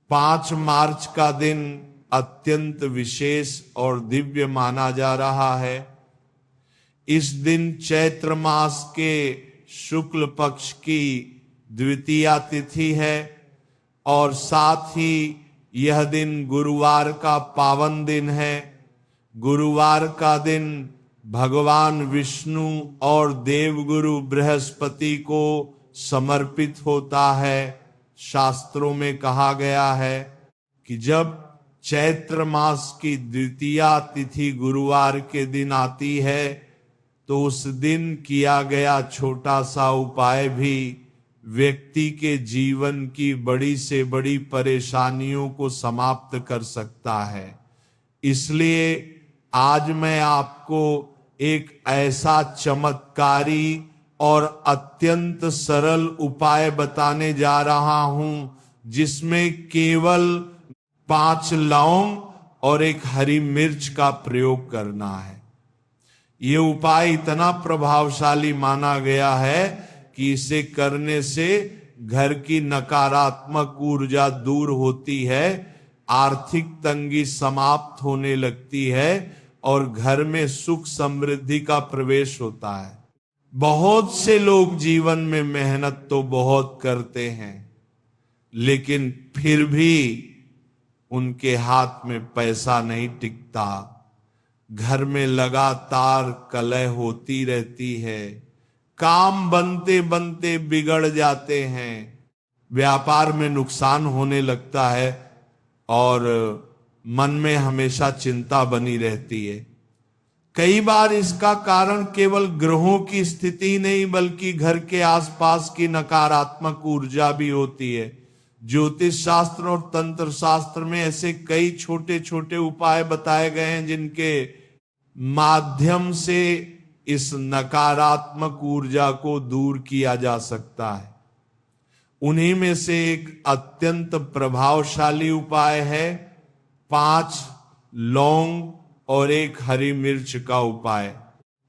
5 मार्च का दिन अत्यंत विशेष और दिव्य माना जा रहा है। इस दिन चैत्र मास के शुक्ल पक्ष की द्वितीया तिथि है और साथ ही यह दिन गुरुवार का पावन दिन है। गुरुवार का दिन भगवान विष्णु और देवगुरु बृहस्पति को समर्पित होता है। शास्त्रों में कहा गया है कि जब चैत्र मास की द्वितीया तिथि गुरुवार के दिन आती है तो उस दिन किया गया छोटा सा उपाय भी व्यक्ति के जीवन की बड़ी से बड़ी परेशानियों को समाप्त कर सकता है। इसलिए आज मैं आपको एक ऐसा चमत्कारी और अत्यंत सरल उपाय बताने जा रहा हूं जिसमें केवल 5 लौंग और 1 हरी मिर्च का प्रयोग करना है। ये उपाय इतना प्रभावशाली माना गया है कि इसे करने से घर की नकारात्मक ऊर्जा दूर होती है, आर्थिक तंगी समाप्त होने लगती है और घर में सुख समृद्धि का प्रवेश होता है। बहुत से लोग जीवन में मेहनत तो बहुत करते हैं लेकिन फिर भी उनके हाथ में पैसा नहीं टिकता। घर में लगातार कलह होती रहती है, काम बनते बनते बिगड़ जाते हैं, व्यापार में नुकसान होने लगता है और मन में हमेशा चिंता बनी रहती है। कई बार इसका कारण केवल ग्रहों की स्थिति नहीं बल्कि घर के आसपास की नकारात्मक ऊर्जा भी होती है। ज्योतिष शास्त्र और तंत्र शास्त्र में ऐसे कई छोटे छोटे उपाय बताए गए हैं जिनके माध्यम से इस नकारात्मक ऊर्जा को दूर किया जा सकता है। उन्हीं में से एक अत्यंत प्रभावशाली उपाय है 5 लौंग और 1 हरी मिर्च का उपाय।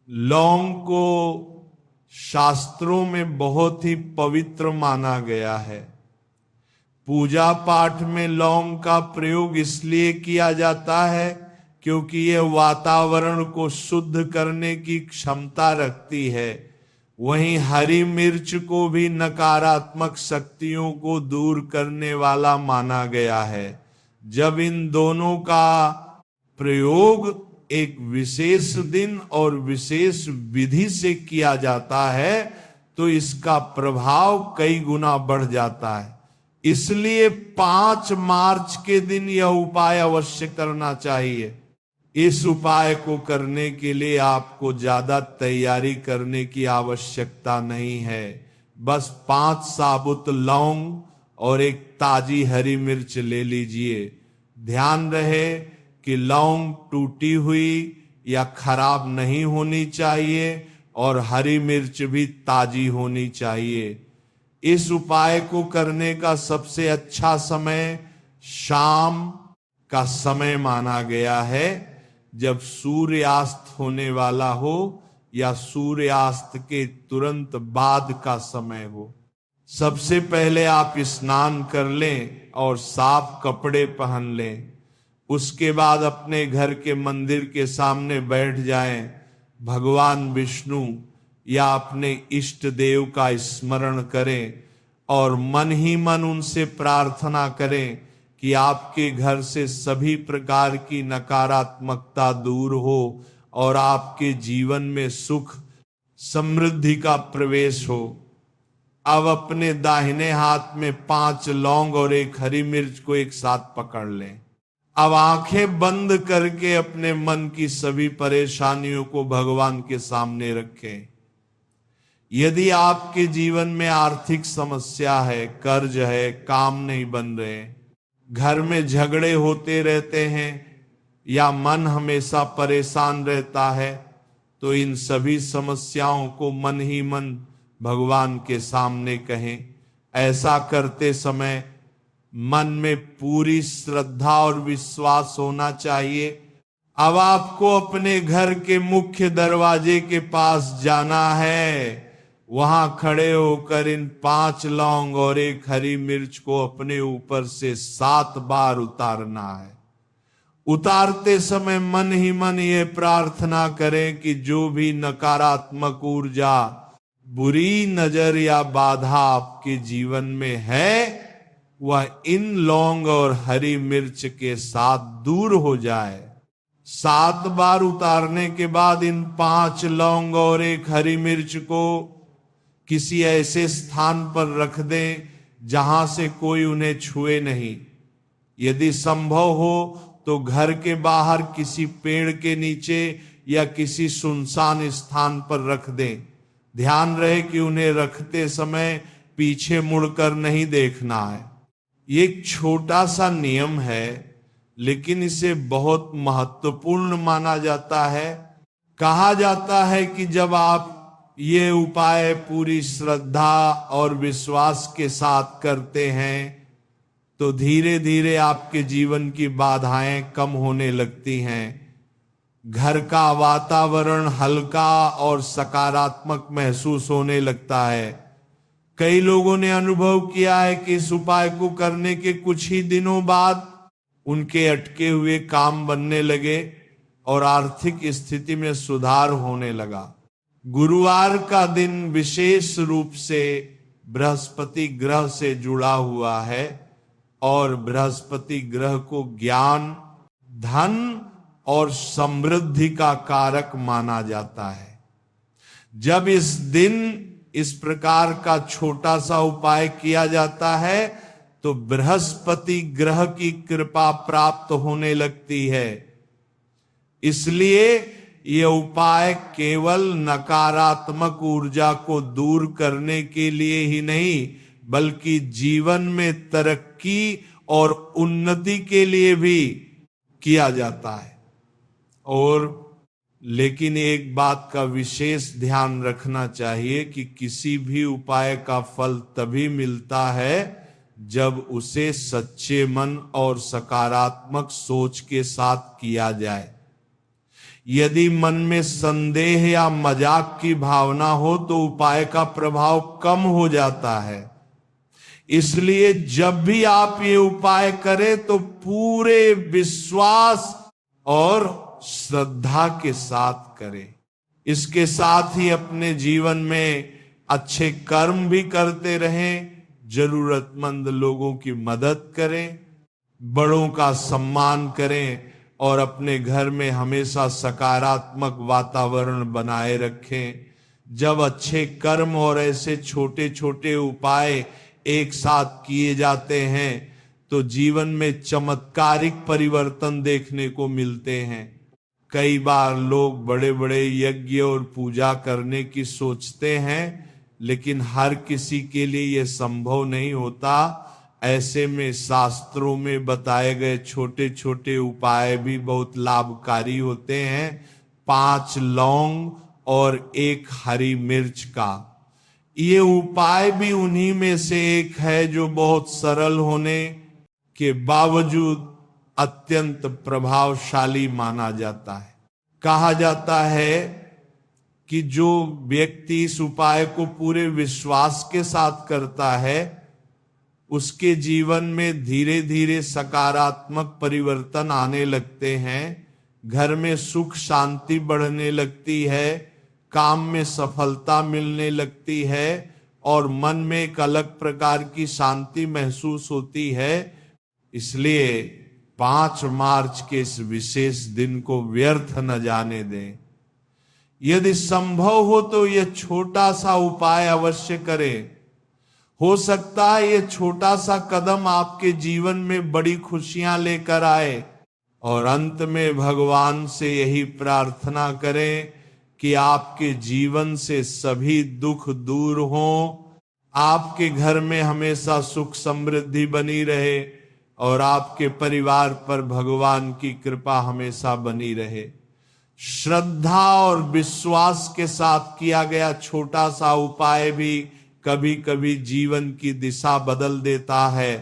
लौंग को शास्त्रों में बहुत ही पवित्र माना गया है। पूजा पाठ में लौंग का प्रयोग इसलिए किया जाता है क्योंकि यह वातावरण को शुद्ध करने की क्षमता रखती है। वहीं हरी मिर्च को भी नकारात्मक शक्तियों को दूर करने वाला माना गया है। जब इन दोनों का प्रयोग एक विशेष दिन और विशेष विधि से किया जाता है तो इसका प्रभाव कई गुना बढ़ जाता है। इसलिए 5 मार्च के दिन यह उपाय अवश्य करना चाहिए। इस उपाय को करने के लिए आपको ज्यादा तैयारी करने की आवश्यकता नहीं है। बस 5 साबुत लौंग और 1 ताजी हरी मिर्च ले लीजिए। ध्यान रहे कि लौंग टूटी हुई या खराब नहीं होनी चाहिए और हरी मिर्च भी ताजी होनी चाहिए। इस उपाय को करने का सबसे अच्छा समय शाम का समय माना गया है, जब सूर्यास्त होने वाला हो या सूर्यास्त के तुरंत बाद का समय हो। सबसे पहले आप स्नान कर लें और साफ कपड़े पहन लें। उसके बाद अपने घर के मंदिर के सामने बैठ जाएं, भगवान विष्णु या अपने इष्ट देव का स्मरण करें और मन ही मन उनसे प्रार्थना करें कि आपके घर से सभी प्रकार की नकारात्मकता दूर हो और आपके जीवन में सुख समृद्धि का प्रवेश हो। अब अपने दाहिने हाथ में 5 लौंग और 1 हरी मिर्च को एक साथ पकड़ लें। अब आंखें बंद करके अपने मन की सभी परेशानियों को भगवान के सामने रखें। यदि आपके जीवन में आर्थिक समस्या है, कर्ज है, काम नहीं बन रहे, घर में झगड़े होते रहते हैं या मन हमेशा परेशान रहता है, तो इन सभी समस्याओं को मन ही मन भगवान के सामने कहें। ऐसा करते समय मन में पूरी श्रद्धा और विश्वास होना चाहिए। अब आपको अपने घर के मुख्य दरवाजे के पास जाना है। वहां खड़े होकर इन 5 लौंग और 1 हरी मिर्च को अपने ऊपर से 7 बार उतारना है। उतारते समय मन ही मन ये प्रार्थना करें कि जो भी नकारात्मक ऊर्जा, बुरी नजर या बाधा आपके जीवन में है, वह इन लौंग और हरी मिर्च के साथ दूर हो जाए। 7 बार उतारने के बाद इन 5 लौंग और 1 हरी मिर्च को किसी ऐसे स्थान पर रख दें जहां से कोई उन्हें छुए नहीं। यदि संभव हो तो घर के बाहर किसी पेड़ के नीचे या किसी सुनसान स्थान पर रख दें। ध्यान रहे कि उन्हें रखते समय पीछे मुड़कर नहीं देखना है। ये एक छोटा सा नियम है, लेकिन इसे बहुत महत्वपूर्ण माना जाता है। कहा जाता है कि जब आप ये उपाय पूरी श्रद्धा और विश्वास के साथ करते हैं तो धीरे धीरे आपके जीवन की बाधाएं कम होने लगती हैं। घर का वातावरण हल्का और सकारात्मक महसूस होने लगता है। कई लोगों ने अनुभव किया है कि इस उपाय को करने के कुछ ही दिनों बाद उनके अटके हुए काम बनने लगे और आर्थिक स्थिति में सुधार होने लगा। गुरुवार का दिन विशेष रूप से बृहस्पति ग्रह से जुड़ा हुआ है और बृहस्पति ग्रह को ज्ञान, धन और समृद्धि का कारक माना जाता है। जब इस दिन इस प्रकार का छोटा सा उपाय किया जाता है तो बृहस्पति ग्रह की कृपा प्राप्त होने लगती है। इसलिए यह उपाय केवल नकारात्मक ऊर्जा को दूर करने के लिए ही नहीं, बल्कि जीवन में तरक्की और उन्नति के लिए भी किया जाता है। और लेकिन एक बात का विशेष ध्यान रखना चाहिए कि किसी भी उपाय का फल तभी मिलता है जब उसे सच्चे मन और सकारात्मक सोच के साथ किया जाए। यदि मन में संदेह या मजाक की भावना हो तो उपाय का प्रभाव कम हो जाता है। इसलिए जब भी आप ये उपाय करें तो पूरे विश्वास और श्रद्धा के साथ करें। इसके साथ ही अपने जीवन में अच्छे कर्म भी करते रहें, जरूरतमंद लोगों की मदद करें, बड़ों का सम्मान करें और अपने घर में हमेशा सकारात्मक वातावरण बनाए रखें। जब अच्छे कर्म और ऐसे छोटे छोटे उपाय एक साथ किए जाते हैं तो जीवन में चमत्कारिक परिवर्तन देखने को मिलते हैं। कई बार लोग बड़े बड़े यज्ञ और पूजा करने की सोचते हैं, लेकिन हर किसी के लिए यह संभव नहीं होता। ऐसे में शास्त्रों में बताए गए छोटे छोटे उपाय भी बहुत लाभकारी होते हैं। 5 लौंग और 1 हरी मिर्च का ये उपाय भी उन्हीं में से एक है जो बहुत सरल होने के बावजूद अत्यंत प्रभावशाली माना जाता है। कहा जाता है कि जो व्यक्ति इस उपाय को पूरे विश्वास के साथ करता है उसके जीवन में धीरे धीरे सकारात्मक परिवर्तन आने लगते हैं। घर में सुख शांति बढ़ने लगती है, काम में सफलता मिलने लगती है और मन में एक अलग प्रकार की शांति महसूस होती है। इसलिए 5 मार्च के इस विशेष दिन को व्यर्थ न जाने दें। यदि संभव हो तो यह छोटा सा उपाय अवश्य करें। हो सकता है यह छोटा सा कदम आपके जीवन में बड़ी खुशियां लेकर आए। और अंत में भगवान से यही प्रार्थना करें कि आपके जीवन से सभी दुख दूर हों, आपके घर में हमेशा सुख समृद्धि बनी रहे और आपके परिवार पर भगवान की कृपा हमेशा बनी रहे। श्रद्धा और विश्वास के साथ किया गया छोटा सा उपाय भी कभी कभी जीवन की दिशा बदल देता है।